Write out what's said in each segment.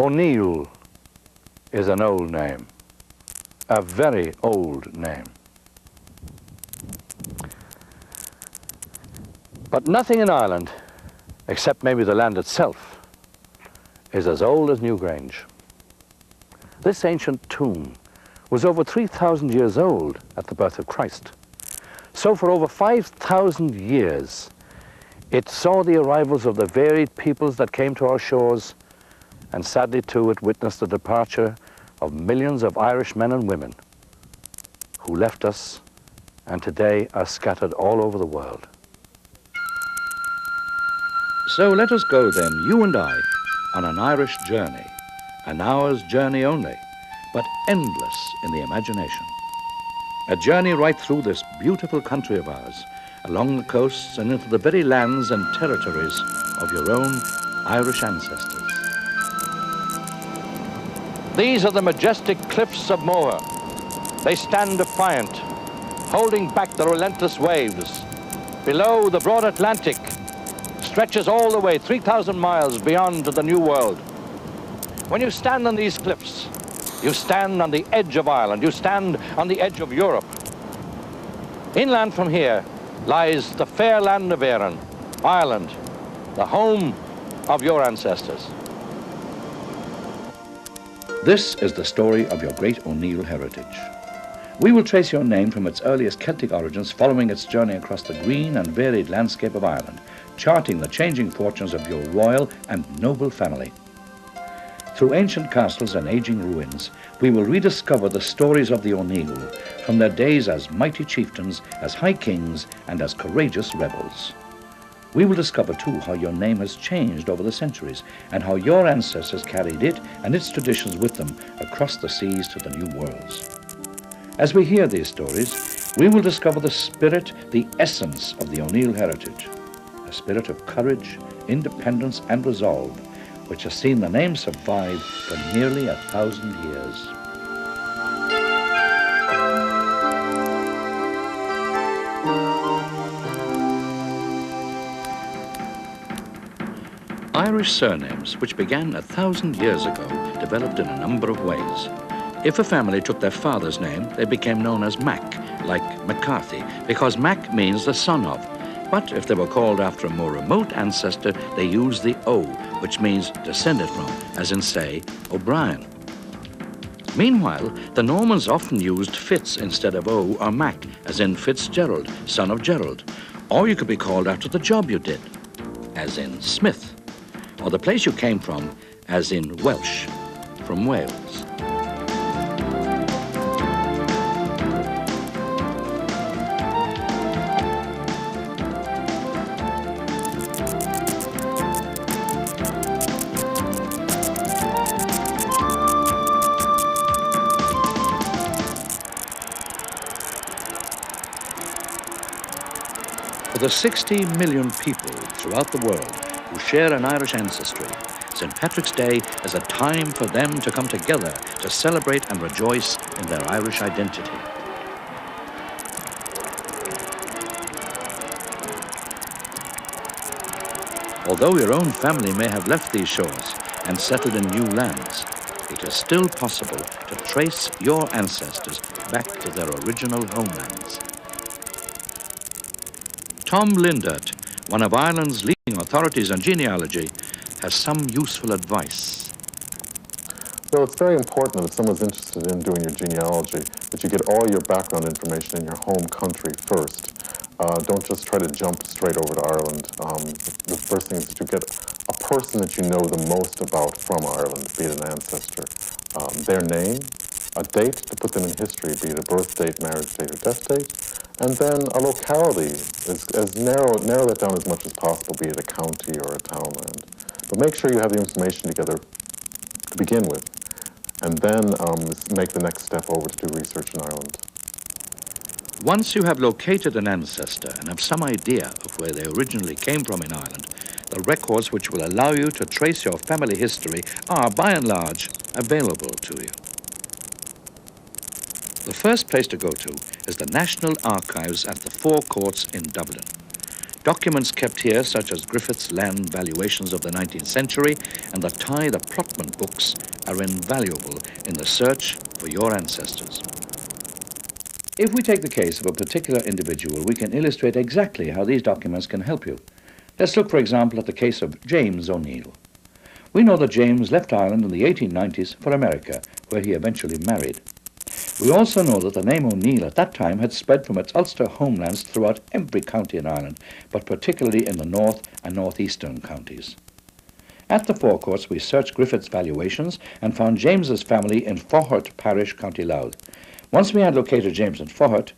O'Neill is an old name, a very old name. But nothing in Ireland, except maybe the land itself, is as old as Newgrange. This ancient tomb was over 3,000 years old at the birth of Christ. So for over 5,000 years, it saw the arrivals of the varied peoples that came to our shores, and sadly too it witnessed the departure of millions of Irish men and women who left us and today are scattered all over the world. So let us go then, you and I, on an Irish journey, an hour's journey only, but endless in the imagination. A journey right through this beautiful country of ours, along the coasts and into the very lands and territories of your own Irish ancestors. These are the majestic cliffs of Moher. They stand defiant, holding back the relentless waves. Below, the broad Atlantic stretches all the way 3,000 miles beyond to the New World. When you stand on these cliffs, you stand on the edge of Ireland, you stand on the edge of Europe. Inland from here lies the fair land of Éireann, Ireland, the home of your ancestors. This is the story of your great O'Neill heritage. We will trace your name from its earliest Celtic origins, following its journey across the green and varied landscape of Ireland, charting the changing fortunes of your royal and noble family. Through ancient castles and aging ruins, we will rediscover the stories of the O'Neill, from their days as mighty chieftains, as high kings, and as courageous rebels. We will discover too how your name has changed over the centuries, and how your ancestors carried it and its traditions with them across the seas to the new worlds. As we hear these stories, we will discover the spirit, the essence of the O'Neill heritage, a spirit of courage, independence, and resolve, which has seen the name survive for nearly 1,000 years. Irish surnames, which began 1,000 years ago, developed in a number of ways. If a family took their father's name, they became known as Mac, like McCarthy, because Mac means the son of. But if they were called after a more remote ancestor, they used the O, which means descended from, as in, say, O'Brien. Meanwhile, the Normans often used Fitz instead of O or Mac, as in Fitzgerald, son of Gerald. Or you could be called after the job you did, as in Smith, or the place you came from, as in Welsh, from Wales. For the 60 million people throughout the world who share an Irish ancestry, St. Patrick's Day is a time for them to come together to celebrate and rejoice in their Irish identity. Although your own family may have left these shores and settled in new lands, it is still possible to trace your ancestors back to their original homelands. Tom Lindert, one of Ireland's leading authorities on genealogy, has some useful advice. Well, it's very important that if someone's interested in doing your genealogy, that you get all your background information in your home country first. Don't just try to jump straight over to Ireland. The first thing is that you get a person that you know the most about from Ireland, be it an ancestor, their name, a date to put them in history, be it a birth date, marriage date, or death date, and then a locality, narrow that down as much as possible, be it a county or a townland. But make sure you have the information together to begin with, and then make the next step over to do research in Ireland. Once you have located an ancestor and have some idea of where they originally came from in Ireland, the records which will allow you to trace your family history are, by and large, available to you. The first place to go to is the National Archives at the Four Courts in Dublin. Documents kept here, such as Griffith's land valuations of the 19th century and the Tithe Allotment books, are invaluable in the search for your ancestors. If we take the case of a particular individual, we can illustrate exactly how these documents can help you. Let's look, for example, at the case of James O'Neill. We know that James left Ireland in the 1890s for America, where he eventually married. We also know that the name O'Neill at that time had spread from its Ulster homelands throughout every county in Ireland, but particularly in the north and northeastern counties. At the forecourts, we searched Griffith's valuations and found James's family in Faughart Parish, County Louth. Once we had located James in Faughart,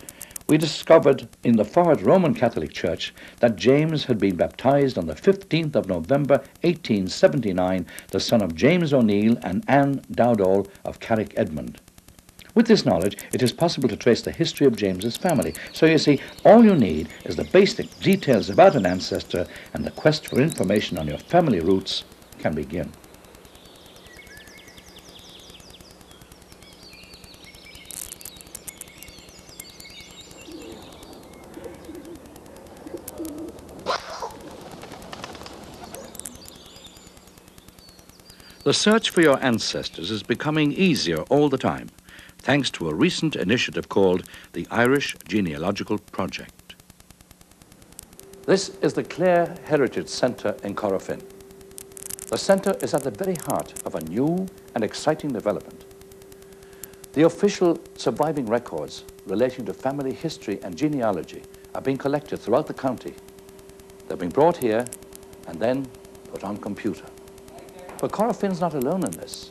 we discovered in the Faughart Roman Catholic Church that James had been baptized on the 15th of November 1879, the son of James O'Neill and Anne Dowdall of Carrick Edmund. With this knowledge, it is possible to trace the history of James's family. So you see, all you need is the basic details about an ancestor, and the quest for information on your family roots can begin. The search for your ancestors is becoming easier all the time, thanks to a recent initiative called the Irish Genealogical Project. This is the Clare Heritage Centre in Corofin. The centre is at the very heart of a new and exciting development. The official surviving records relating to family history and genealogy are being collected throughout the county. They're being brought here and then put on computer. But Corofin's not alone in this.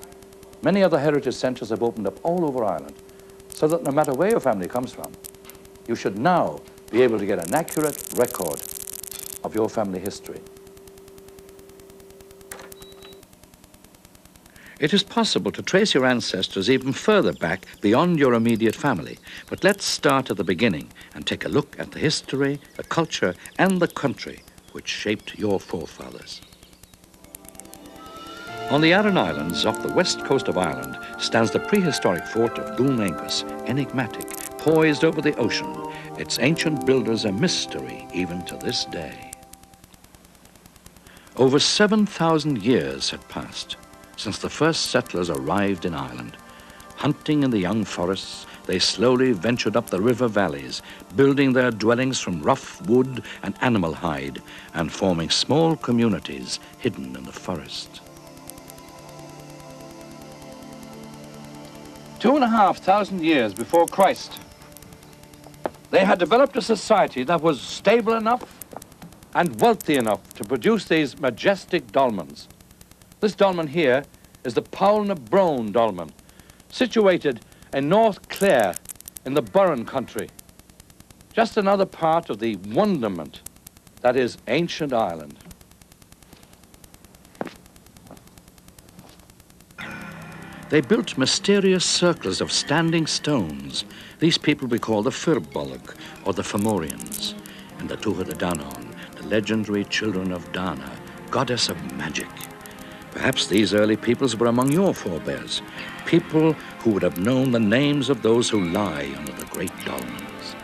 Many other heritage centres have opened up all over Ireland, so that no matter where your family comes from, you should now be able to get an accurate record of your family history. It is possible to trace your ancestors even further back beyond your immediate family, but let's start at the beginning and take a look at the history, the culture, and the country which shaped your forefathers. On the Aran Islands off the west coast of Ireland stands the prehistoric fort of Dún enigmatic, poised over the ocean, its ancient builders a mystery even to this day. Over 7,000 years had passed since the first settlers arrived in Ireland. Hunting in the young forests, they slowly ventured up the river valleys, building their dwellings from rough wood and animal hide, and forming small communities hidden in the forest. 2,500 years before Christ, they had developed a society that was stable enough and wealthy enough to produce these majestic dolmens. This dolmen here is the Poulnabrone dolmen, situated in North Clare in the Burren country. Just another part of the wonderment that is ancient Ireland. They built mysterious circles of standing stones. These people we call the Firbolg, or the Fomorians, and the Tuatha De Danann, the legendary children of Dana, goddess of magic. Perhaps these early peoples were among your forebears, people who would have known the names of those who lie under the great dolmens.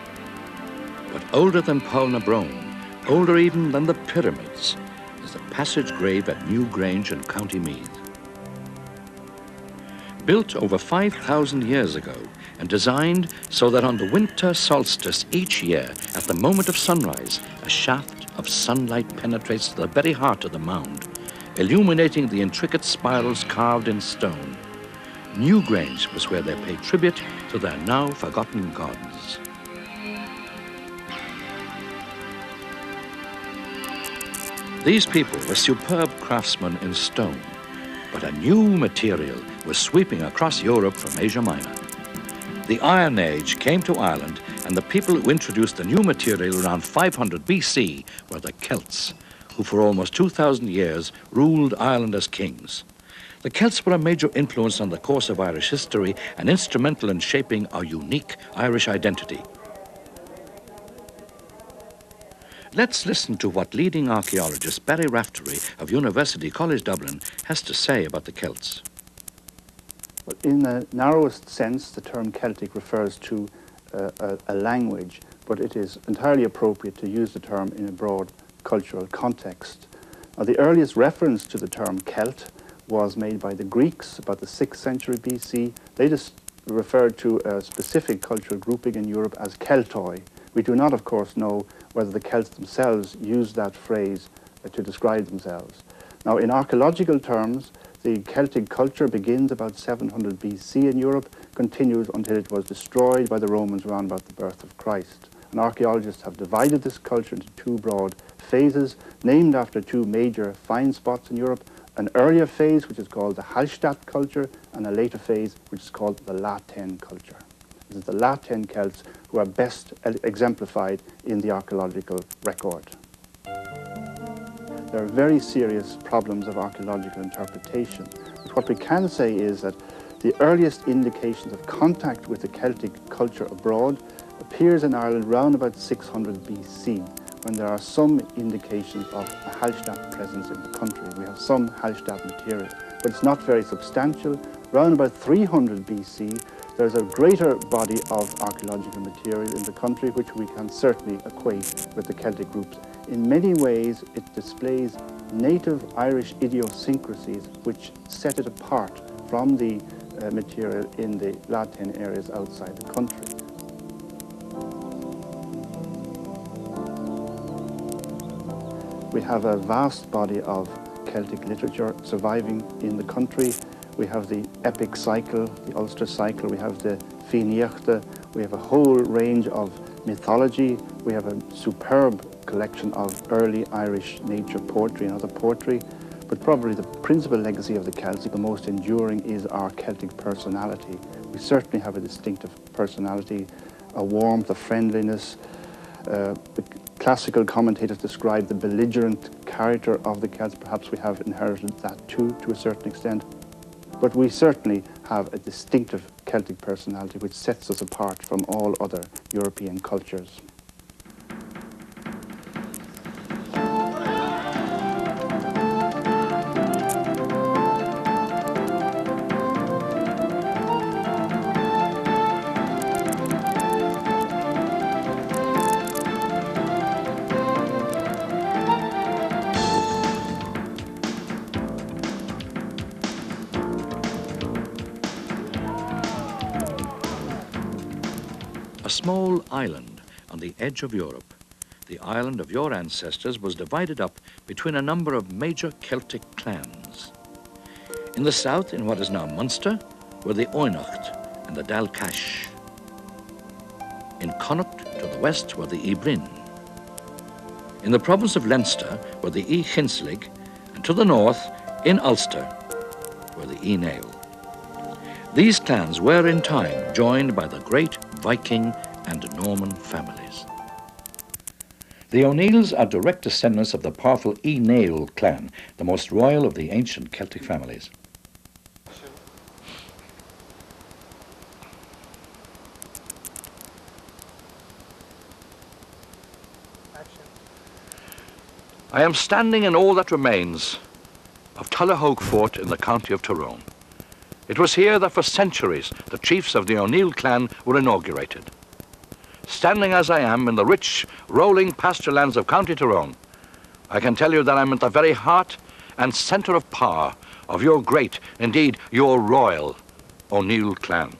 But older than Poulnabrone, older even than the pyramids, is the passage grave at Newgrange in County Meath. Built over 5,000 years ago and designed so that on the winter solstice each year, at the moment of sunrise, a shaft of sunlight penetrates to the very heart of the mound, illuminating the intricate spirals carved in stone. Newgrange was where they paid tribute to their now forgotten gods. These people were superb craftsmen in stone, but a new material was sweeping across Europe from Asia Minor. The Iron Age came to Ireland, and the people who introduced the new material around 500 BC were the Celts, who for almost 2,000 years ruled Ireland as kings. The Celts were a major influence on the course of Irish history and instrumental in shaping our unique Irish identity. Let's listen to what leading archaeologist Barry Raftery of University College Dublin has to say about the Celts. In the narrowest sense, the term Celtic refers to a language but it is entirely appropriate to use the term in a broad cultural context. Now, the earliest reference to the term Celt was made by the Greeks about the 6th century BC. They just referred to a specific cultural grouping in Europe as Keltoi. We do not, of course, know whether the Celts themselves used that phrase to describe themselves. Now, in archaeological terms, the Celtic culture begins about 700 BC in Europe, continues until it was destroyed by the Romans around about the birth of Christ. And archaeologists have divided this culture into two broad phases, named after two major find spots in Europe: an earlier phase, which is called the Hallstatt culture, and a later phase, which is called the Latin culture. This is the Latin Celts who are best exemplified in the archaeological record. There are very serious problems of archaeological interpretation. But what we can say is that the earliest indications of contact with the Celtic culture abroad appears in Ireland around about 600 BC, when there are some indications of a Hallstatt presence in the country. We have some Hallstatt material, but it's not very substantial. Around about 300 BC, there's a greater body of archaeological material in the country, which we can certainly equate with the Celtic groups. In many ways, it displays native Irish idiosyncrasies which set it apart from the material in the Latin areas outside the country. We have a vast body of Celtic literature surviving in the country. We have the epic cycle, the Ulster cycle, we have the Fíneachta, we have a whole range of mythology, we have a superb collection of early Irish nature poetry and other poetry, but probably the principal legacy of the Celts, the most enduring, is our Celtic personality. We certainly have a distinctive personality, a warmth, a friendliness. The classical commentators describe the belligerent character of the Celts. Perhaps we have inherited that too, to a certain extent. But we certainly have a distinctive Celtic personality which sets us apart from all other European cultures. A small island on the edge of Europe, the island of your ancestors was divided up between a number of major Celtic clans. In the south, in what is now Munster, were the Oinecht and the Dalcash. In Connacht, to the west, were the Ibrin. In the province of Leinster were the Chinslig, and to the north, in Ulster, were the Uí Néill. These clans were in time joined by the great Viking and Norman families. The O'Neills are direct descendants of the powerful Uí Néill clan, the most royal of the ancient Celtic families. I am standing in all that remains of Tullahoge Fort in the county of Tyrone. It was here that for centuries the chiefs of the O'Neill clan were inaugurated. Standing as I am in the rich, rolling pasture lands of County Tyrone, I can tell you that I'm at the very heart and centre of power of your great, indeed your royal, O'Neill clan.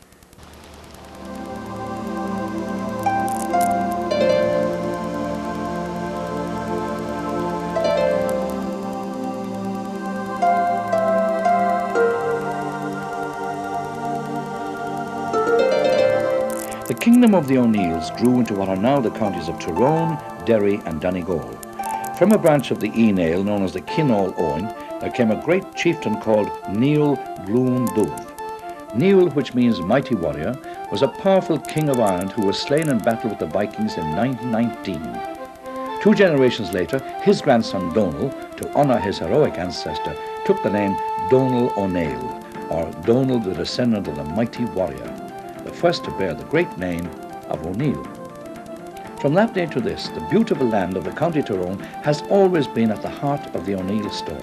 The kingdom of the O'Neills grew into what are now the counties of Tyrone, Derry and Donegal. From a branch of the Uí Néill known as the Cineál Óin, there came a great chieftain called Niall Glúndub. Niall, which means mighty warrior, was a powerful king of Ireland who was slain in battle with the Vikings in 919. 2 generations later, his grandson Domnall, to honour his heroic ancestor, took the name Domnall O'Néill, or Domnall the descendant of the mighty warrior, the first to bear the great name of O'Neill. From that day to this, the beautiful land of the County Tyrone has always been at the heart of the O'Neill story.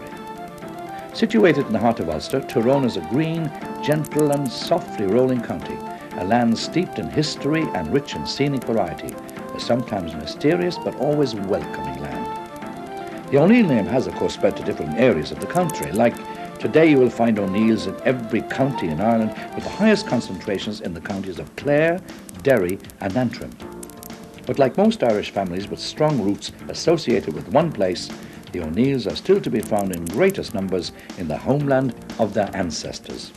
Situated in the heart of Ulster, Tyrone is a green, gentle and softly rolling county, a land steeped in history and rich in scenic variety, a sometimes mysterious but always welcoming land. The O'Neill name has, of course, spread to different areas of the country. Like today, you will find O'Neills in every county in Ireland, with the highest concentrations in the counties of Clare, Derry and Antrim. But like most Irish families with strong roots associated with one place, the O'Neills are still to be found in greatest numbers in the homeland of their ancestors.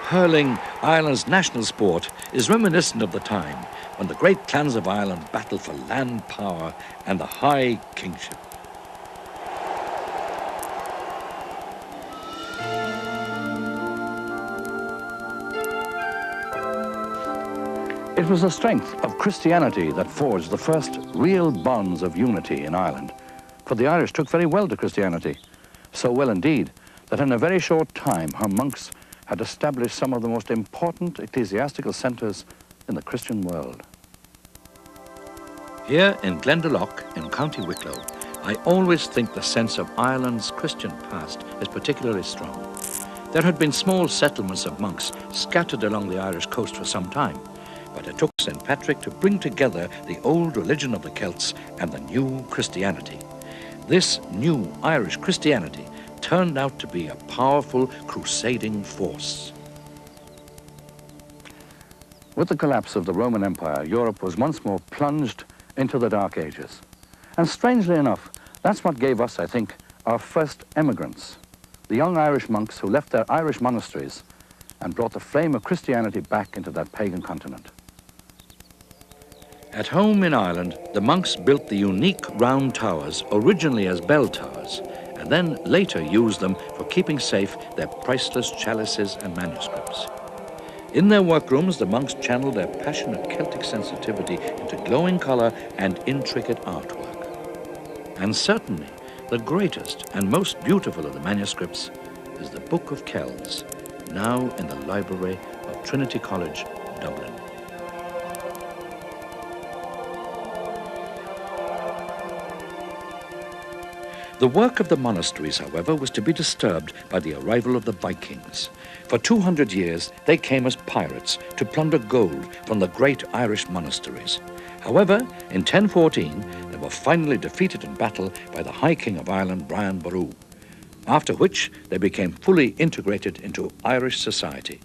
Hurling, Ireland's national sport, is reminiscent of the time when the great clans of Ireland battled for land power and the high kingship. It was the strength of Christianity that forged the first real bonds of unity in Ireland, for the Irish took very well to Christianity, so well indeed that in a very short time her monks had established some of the most important ecclesiastical centres in the Christian world. Here in Glendalough in County Wicklow, I always think the sense of Ireland's Christian past is particularly strong. There had been small settlements of monks scattered along the Irish coast for some time, but it took St. Patrick to bring together the old religion of the Celts and the new Christianity. This new Irish Christianity turned out to be a powerful crusading force. With the collapse of the Roman Empire, Europe was once more plunged into the Dark Ages. And strangely enough, that's what gave us, I think, our first emigrants, the young Irish monks who left their Irish monasteries and brought the flame of Christianity back into that pagan continent. At home in Ireland, the monks built the unique round towers, originally as bell towers, and then later used them for keeping safe their priceless chalices and manuscripts. In their workrooms, the monks channeled their passionate Celtic sensitivity into glowing colour and intricate artwork. And certainly, the greatest and most beautiful of the manuscripts is the Book of Kells, now in the library of Trinity College, Dublin. The work of the monasteries, however, was to be disturbed by the arrival of the Vikings. For 200 years, they came as pirates to plunder gold from the great Irish monasteries. However, in 1014, they were finally defeated in battle by the High King of Ireland, Brian Boru, after which they became fully integrated into Irish society.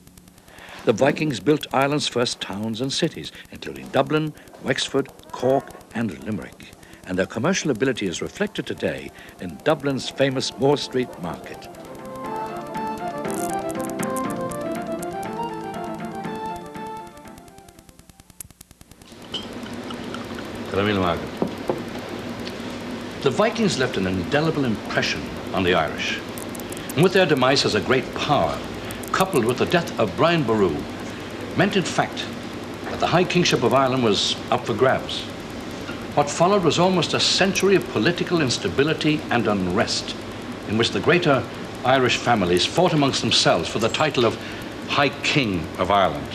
The Vikings built Ireland's first towns and cities, including Dublin, Wexford, Cork, and Limerick. And their commercial ability is reflected today in Dublin's famous Moore Street Market. The Vikings left an indelible impression on the Irish. And with their demise as a great power, coupled with the death of Brian Boru, meant in fact that the High Kingship of Ireland was up for grabs. What followed was almost a century of political instability and unrest, in which the greater Irish families fought amongst themselves for the title of High King of Ireland.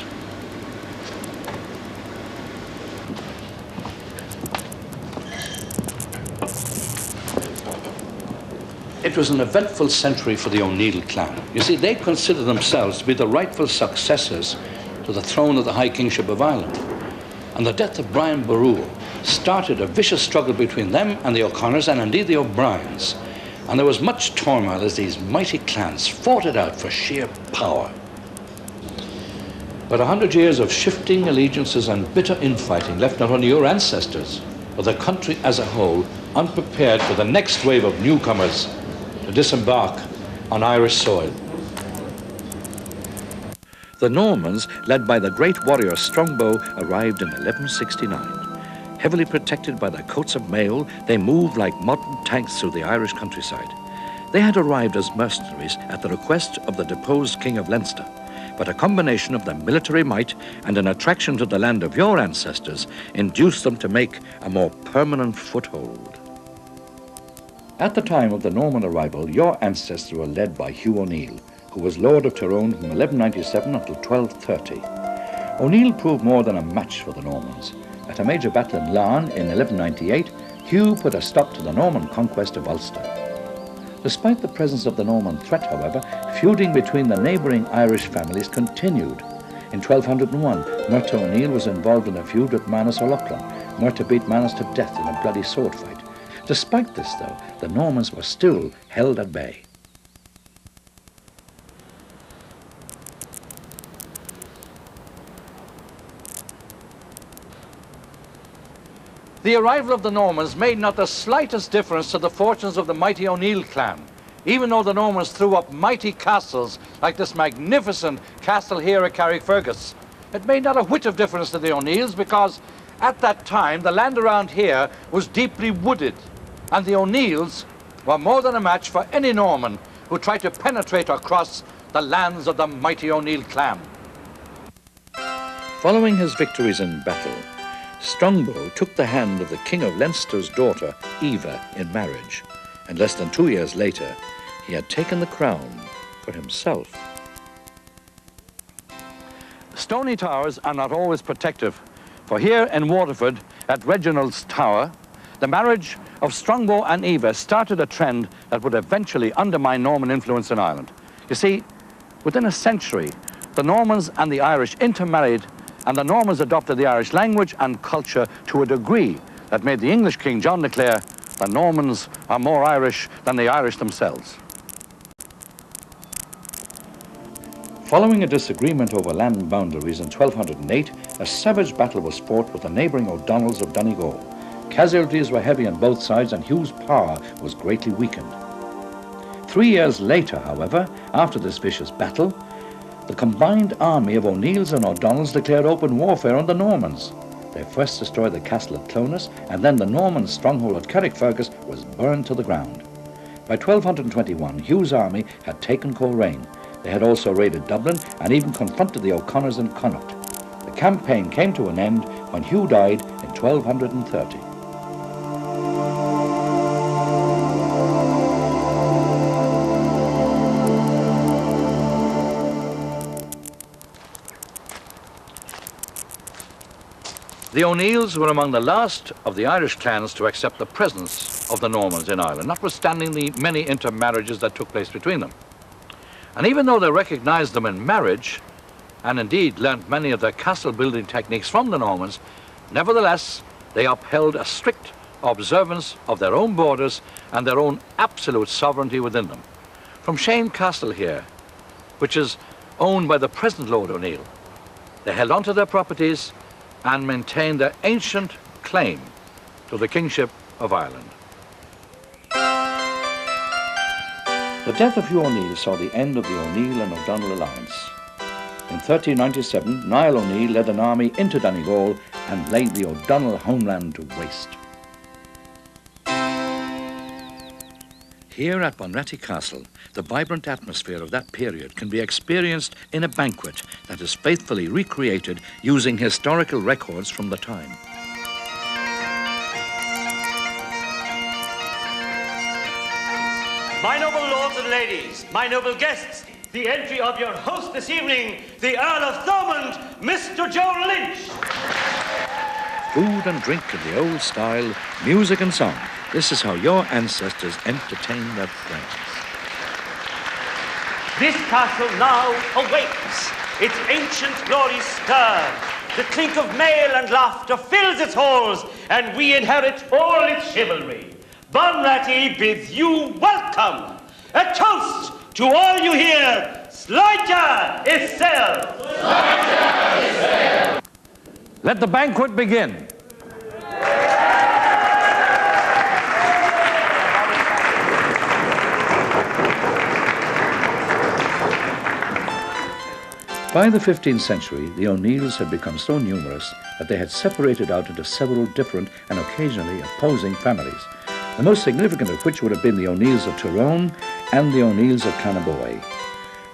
It was an eventful century for the O'Neill clan. You see, they considered themselves to be the rightful successors to the throne of the High Kingship of Ireland. And the death of Brian Boru started a vicious struggle between them and the O'Connors and indeed the O'Briens. And there was much turmoil as these mighty clans fought it out for sheer power. But 100 years of shifting allegiances and bitter infighting left not only your ancestors, but the country as a whole unprepared for the next wave of newcomers to disembark on Irish soil. The Normans, led by the great warrior Strongbow, arrived in 1169. Heavily protected by their coats of mail, they moved like modern tanks through the Irish countryside. They had arrived as mercenaries at the request of the deposed King of Leinster, but a combination of their military might and an attraction to the land of your ancestors induced them to make a more permanent foothold. At the time of the Norman arrival, your ancestors were led by Hugh O'Neill, who was Lord of Tyrone from 1197 until 1230. O'Neill proved more than a match for the Normans. At a major battle in Larne in 1198, Hugh put a stop to the Norman conquest of Ulster. Despite the presence of the Norman threat, however, feuding between the neighbouring Irish families continued. In 1201, Murtagh O'Neill was involved in a feud with Manus O'Loughlin. Murtagh beat Manus to death in a bloody sword fight. Despite this, though, the Normans were still held at bay. The arrival of the Normans made not the slightest difference to the fortunes of the mighty O'Neill clan, even though the Normans threw up mighty castles like this magnificent castle here at Carrickfergus. It made not a whit of difference to the O'Neills because at that time the land around here was deeply wooded, and the O'Neills were more than a match for any Norman who tried to penetrate or cross the lands of the mighty O'Neill clan. Following his victories in battle, Strongbow took the hand of the King of Leinster's daughter, Eva, in marriage, and less than 2 years later, he had taken the crown for himself. Stony towers are not always protective, for here in Waterford, at Reginald's Tower, the marriage of Strongbow and Eva started a trend that would eventually undermine Norman influence in Ireland. You see, within a century, the Normans and the Irish intermarried, and the Normans adopted the Irish language and culture to a degree that made the English King John declare, "The Normans are more Irish than the Irish themselves." Following a disagreement over land boundaries in 1208, a savage battle was fought with the neighbouring O'Donnells of Donegal. Casualties were heavy on both sides and Hugh's power was greatly weakened. 3 years later, however, after this vicious battle, the combined army of O'Neills and O'Donnells declared open warfare on the Normans. They first destroyed the castle at Clonus, and then the Norman stronghold at Carrickfergus was burned to the ground. By 1221, Hugh's army had taken Coleraine. They had also raided Dublin and even confronted the O'Connors in Connaught. The campaign came to an end when Hugh died in 1230. The O'Neills were among the last of the Irish clans to accept the presence of the Normans in Ireland, notwithstanding the many intermarriages that took place between them. And even though they recognized them in marriage, and indeed learnt many of their castle building techniques from the Normans, nevertheless, they upheld a strict observance of their own borders and their own absolute sovereignty within them. From Shane Castle here, which is owned by the present Lord O'Neill, they held on to their properties and maintained their ancient claim to the kingship of Ireland. The death of Hugh O'Neill saw the end of the O'Neill and O'Donnell alliance. In 1397, Niall O'Neill led an army into Donegal and laid the O'Donnell homeland to waste. Here at Bunratty Castle, the vibrant atmosphere of that period can be experienced in a banquet that is faithfully recreated using historical records from the time. My noble lords and ladies, my noble guests, the entry of your host this evening, the Earl of Thomond, Mr. Joe Lynch. Food and drink in the old style, music and song. This is how your ancestors entertained their friends. This castle now awakes, its ancient glory stirred. The clink of mail and laughter fills its halls, and we inherit all its chivalry. Bunratty bids you welcome. A toast to all you here. Sláinte is sail. Sláinte is sail. Let the banquet begin. By the 15th century, the O'Neills had become so numerous that they had separated out into several different and occasionally opposing families, the most significant of which would have been the O'Neills of Tyrone and the O'Neills of Clannaboy.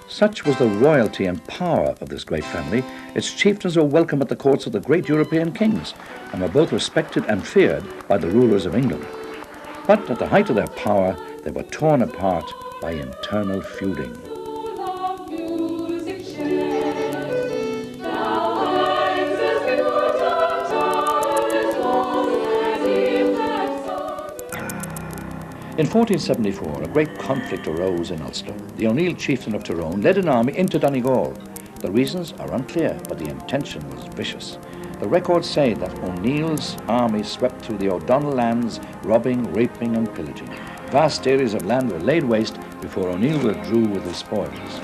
Such was the royalty and power of this great family, its chieftains were welcome at the courts of the great European kings and were both respected and feared by the rulers of England. But at the height of their power, they were torn apart by internal feuding. In 1474, a great conflict arose in Ulster. The O'Neill chieftain of Tyrone led an army into Donegal. The reasons are unclear, but the intention was vicious. The records say that O'Neill's army swept through the O'Donnell lands, robbing, raping and pillaging. Vast areas of land were laid waste before O'Neill withdrew with his spoils.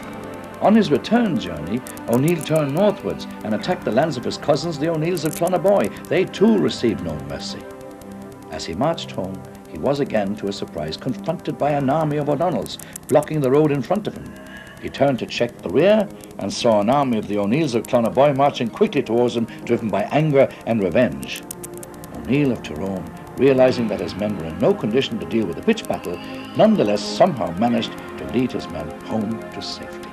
On his return journey, O'Neill turned northwards and attacked the lands of his cousins, the O'Neills of Clonaboy. They too received no mercy. As he marched home, he was again, to his surprise, confronted by an army of O'Donnells, blocking the road in front of him. He turned to check the rear and saw an army of the O'Neills of Clonaboy marching quickly towards him, driven by anger and revenge. O'Neill of Tyrone, realizing that his men were in no condition to deal with a pitched battle, nonetheless somehow managed to lead his men home to safety.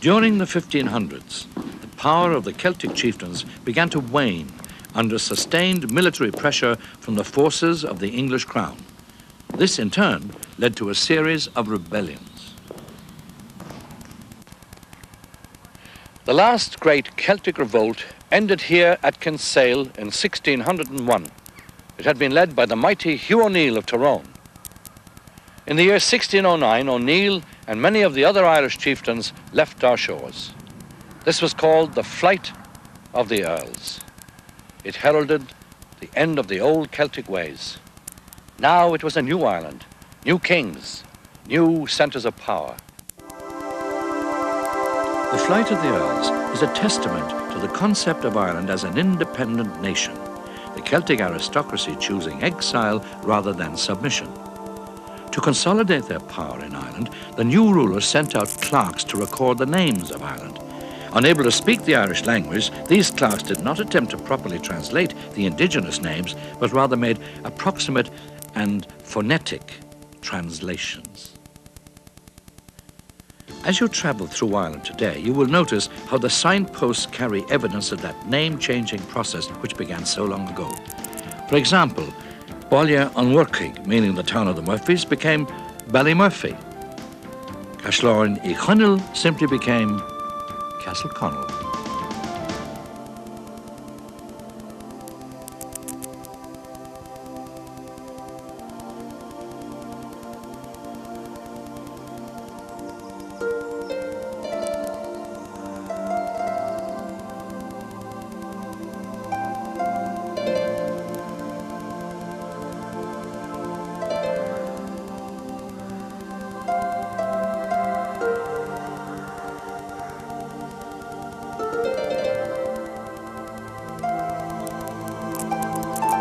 During the 1500s, the power of the Celtic chieftains began to wane under sustained military pressure from the forces of the English crown. This, in turn, led to a series of rebellions. The last great Celtic revolt ended here at Cenél in 1601. It had been led by the mighty Hugh O'Neill of Tyrone. In the year 1609, O'Neill and many of the other Irish chieftains left our shores. This was called the Flight of the Earls. It heralded the end of the old Celtic ways. Now it was a new Ireland, new kings, new centres of power. The Flight of the Earls is a testament to the concept of Ireland as an independent nation, the Celtic aristocracy choosing exile rather than submission. To consolidate their power in Ireland, the new rulers sent out clerks to record the names of Ireland. Unable to speak the Irish language, these clerks did not attempt to properly translate the indigenous names, but rather made approximate and phonetic translations. As you travel through Ireland today, you will notice how the signposts carry evidence of that name-changing process which began so long ago. For example, Báile an Mhuircheig, meaning the town of the Murphys, became Ballymurphy. Castlán Uí Néill simply became Castleconnell.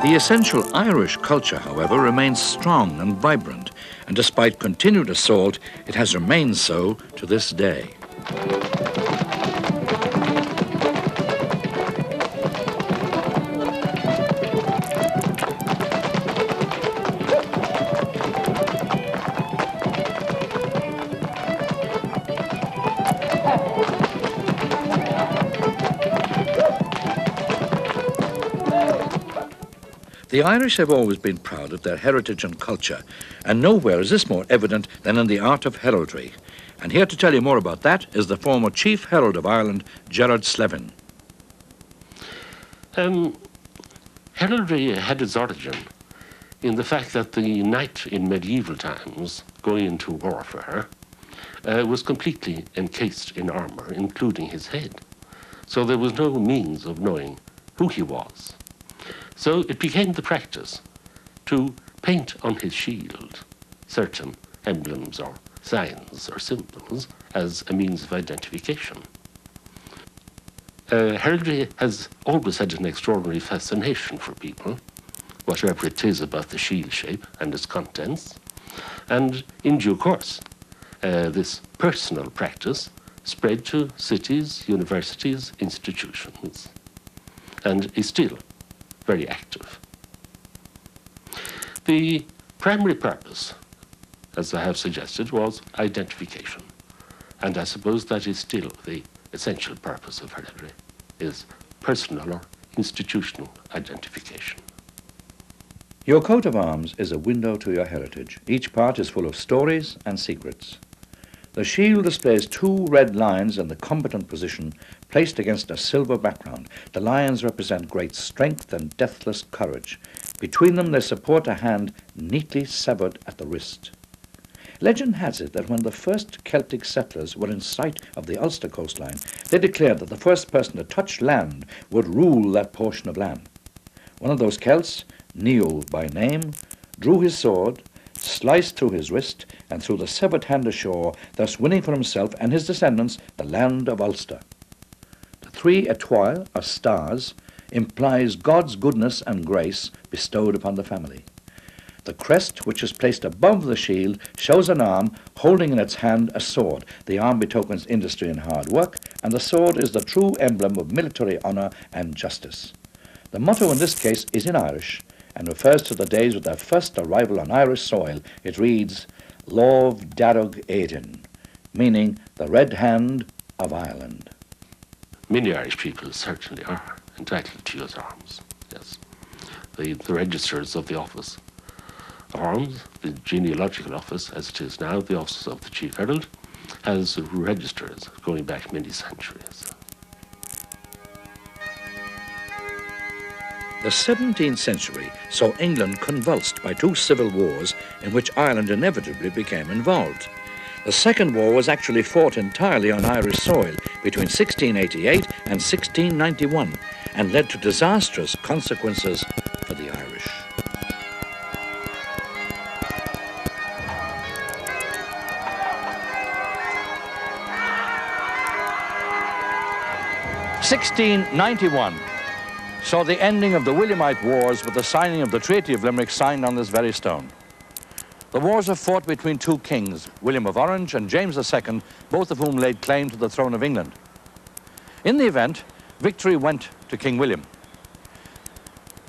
The essential Irish culture, however, remains strong and vibrant, and despite continued assault, it has remained so to this day. The Irish have always been proud of their heritage and culture, and nowhere is this more evident than in the art of heraldry. And here to tell you more about that is the former Chief Herald of Ireland, Gerard Slevin. Heraldry had its origin in the fact that the knight in medieval times, going into warfare, was completely encased in armour, including his head. So there was no means of knowing who he was. So it became the practice to paint on his shield certain emblems or signs or symbols as a means of identification. Heraldry has always had an extraordinary fascination for people, whatever it is about the shield shape and its contents. And in due course, this personal practice spread to cities, universities, institutions, and is still very active. The primary purpose, as I have suggested, was identification. And I suppose that is still the essential purpose of heraldry, is personal or institutional identification. Your coat of arms is a window to your heritage. Each part is full of stories and secrets. The shield displays two red lions in the combatant position placed against a silver background. The lions represent great strength and deathless courage. Between them they support a hand neatly severed at the wrist. Legend has it that when the first Celtic settlers were in sight of the Ulster coastline, they declared that the first person to touch land would rule that portion of land. One of those Celts, Niall by name, drew his sword, sliced through his wrist and threw the severed hand ashore, thus winning for himself and his descendants the land of Ulster. The 3 étoiles, or stars, implies God's goodness and grace bestowed upon the family. The crest, which is placed above the shield, shows an arm holding in its hand a sword. The arm betokens industry and hard work, and the sword is the true emblem of military honour and justice. The motto in this case is in Irish, and refers to the days of their first arrival on Irish soil. It reads, Love Darug Éideann, meaning the red hand of Ireland. Many Irish people certainly are entitled to use arms, yes. The registers of the office. Arms, the genealogical office, as it is now, the office of the Chief Herald, has registers going back many centuries. The 17th century saw England convulsed by 2 civil wars in which Ireland inevitably became involved. The Second War was actually fought entirely on Irish soil between 1688 and 1691 and led to disastrous consequences for the Irish. (1691) saw the ending of the Williamite Wars with the signing of the Treaty of Limerick, signed on this very stone. The wars are fought between 2 kings, William of Orange and James II, both of whom laid claim to the throne of England. In the event, victory went to King William.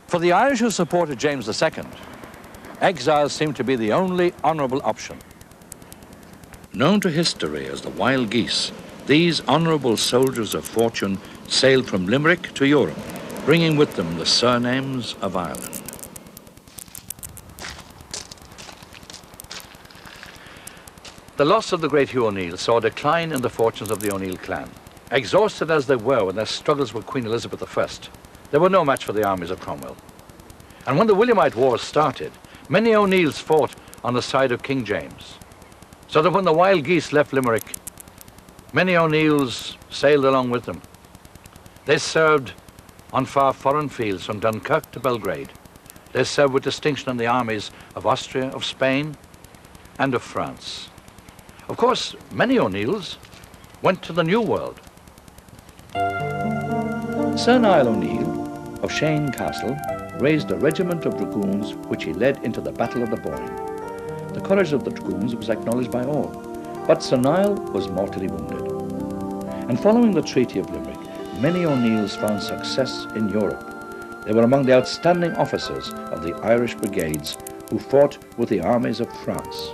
For the Irish who supported James II, exile seemed to be the only honourable option. Known to history as the Wild Geese, these honourable soldiers of fortune sailed from Limerick to Europe, bringing with them the surnames of Ireland. The loss of the great Hugh O'Neill saw a decline in the fortunes of the O'Neill clan. Exhausted as they were in their struggles with Queen Elizabeth I, they were no match for the armies of Cromwell. And when the Williamite Wars started, many O'Neills fought on the side of King James. So that when the Wild Geese left Limerick, many O'Neills sailed along with them. They served on far foreign fields from Dunkirk to Belgrade. They served with distinction in the armies of Austria, of Spain, and of France. Of course, many O'Neills went to the New World. Sir Niall O'Neill of Shane Castle raised a regiment of dragoons which he led into the Battle of the Boyne. The courage of the dragoons was acknowledged by all, but Sir Niall was mortally wounded. And following the Treaty of Limerick, many O'Neills found success in Europe. They were among the outstanding officers of the Irish brigades who fought with the armies of France.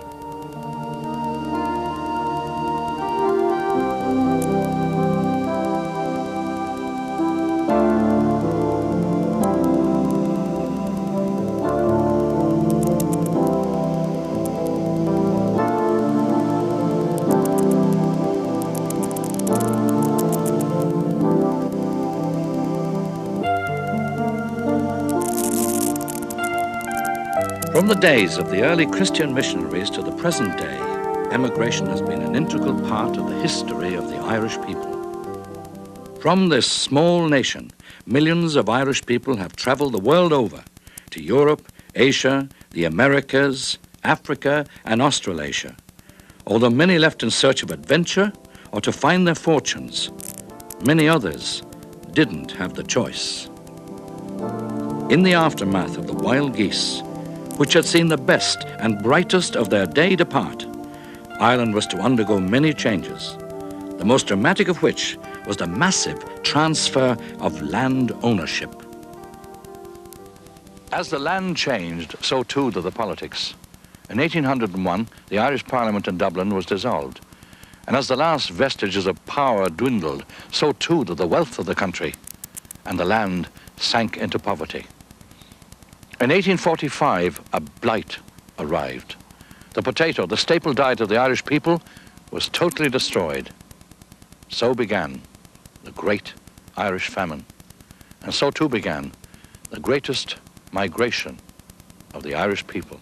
From the days of the early Christian missionaries to the present day, emigration has been an integral part of the history of the Irish people. From this small nation, millions of Irish people have traveled the world over to Europe, Asia, the Americas, Africa, and Australasia. Although many left in search of adventure or to find their fortunes, many others didn't have the choice. In the aftermath of the Wild Geese, which had seen the best and brightest of their day depart, Ireland was to undergo many changes, the most dramatic of which was the massive transfer of land ownership. As the land changed, so too did the politics. In 1801, the Irish Parliament in Dublin was dissolved, and as the last vestiges of power dwindled, so too did the wealth of the country, and the land sank into poverty. In 1845, a blight arrived. The potato, the staple diet of the Irish people, was totally destroyed, so began the great Irish famine, and so too began the greatest migration of the Irish people.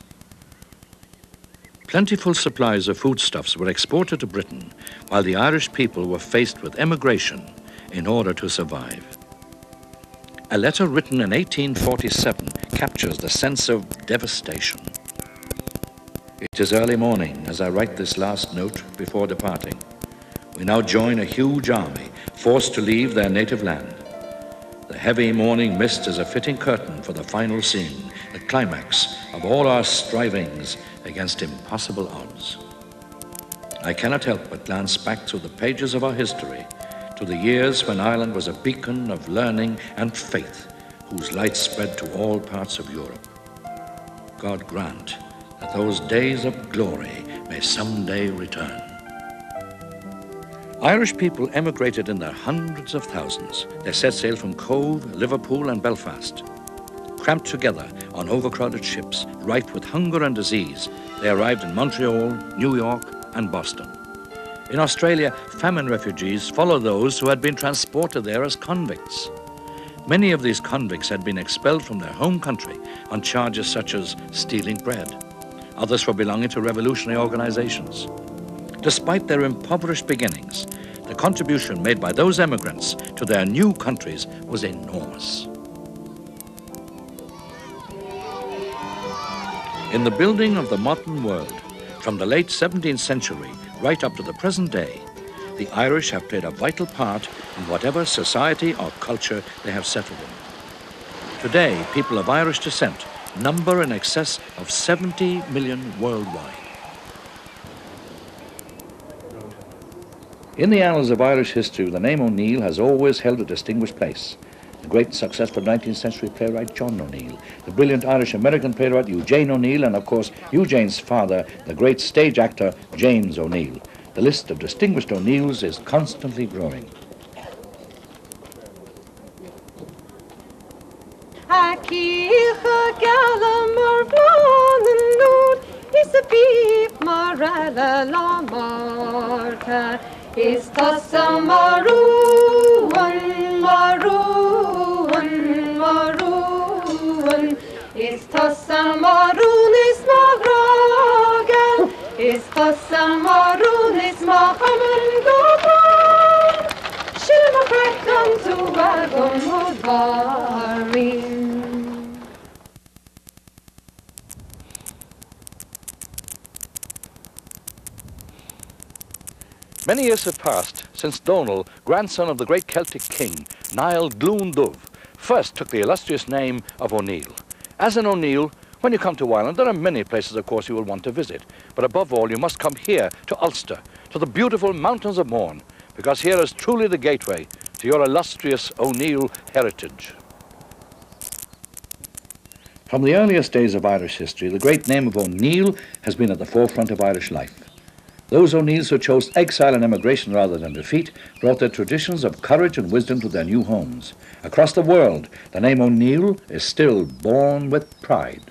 Plentiful supplies of foodstuffs were exported to Britain, while the Irish people were faced with emigration in order to survive. A letter written in 1847 captures the sense of devastation. It is early morning as I write this last note before departing. We now join a huge army forced to leave their native land. The heavy morning mist is a fitting curtain for the final scene, the climax of all our strivings against impossible odds. I cannot help but glance back through the pages of our history to the years when Ireland was a beacon of learning and faith whose light spread to all parts of Europe. God grant that those days of glory may someday return. Irish people emigrated in their hundreds of thousands. They set sail from Cove, Liverpool and Belfast. Cramped together on overcrowded ships, rife with hunger and disease, they arrived in Montreal, New York and Boston. In Australia, famine refugees followed those who had been transported there as convicts. Many of these convicts had been expelled from their home country on charges such as stealing bread, others for belonging to revolutionary organizations. Despite their impoverished beginnings, the contribution made by those emigrants to their new countries was enormous. In the building of the modern world, from the late 17th century right up to the present day, the Irish have played a vital part in whatever society or culture they have settled in. Today, people of Irish descent number in excess of 70 million worldwide. In the annals of Irish history, the name O'Neill has always held a distinguished place. The great and successful 19th century playwright John O'Neill, the brilliant Irish-American playwright Eugene O'Neill, and of course Eugene's father, the great stage actor James O'Neill. The list of distinguished O'Neills is constantly growing. Is Tassa Maroon, Maroon, Maroon. Is Tassa Maroon, is Magragan. Is Tassa Maroon, is Mahaman Goban. Shilma Crackdown to Wagon Mudbarin. Many years have passed since Domnall, grandson of the great Celtic king, Niall Glúndub, first took the illustrious name of O'Neill. As an O'Neill, when you come to Ireland, there are many places, of course, you will want to visit. But above all, you must come here to Ulster, to the beautiful mountains of Mourne, because here is truly the gateway to your illustrious O'Neill heritage. From the earliest days of Irish history, the great name of O'Neill has been at the forefront of Irish life. Those O'Neills who chose exile and emigration rather than defeat brought their traditions of courage and wisdom to their new homes. Across the world, the name O'Neill is still born with pride.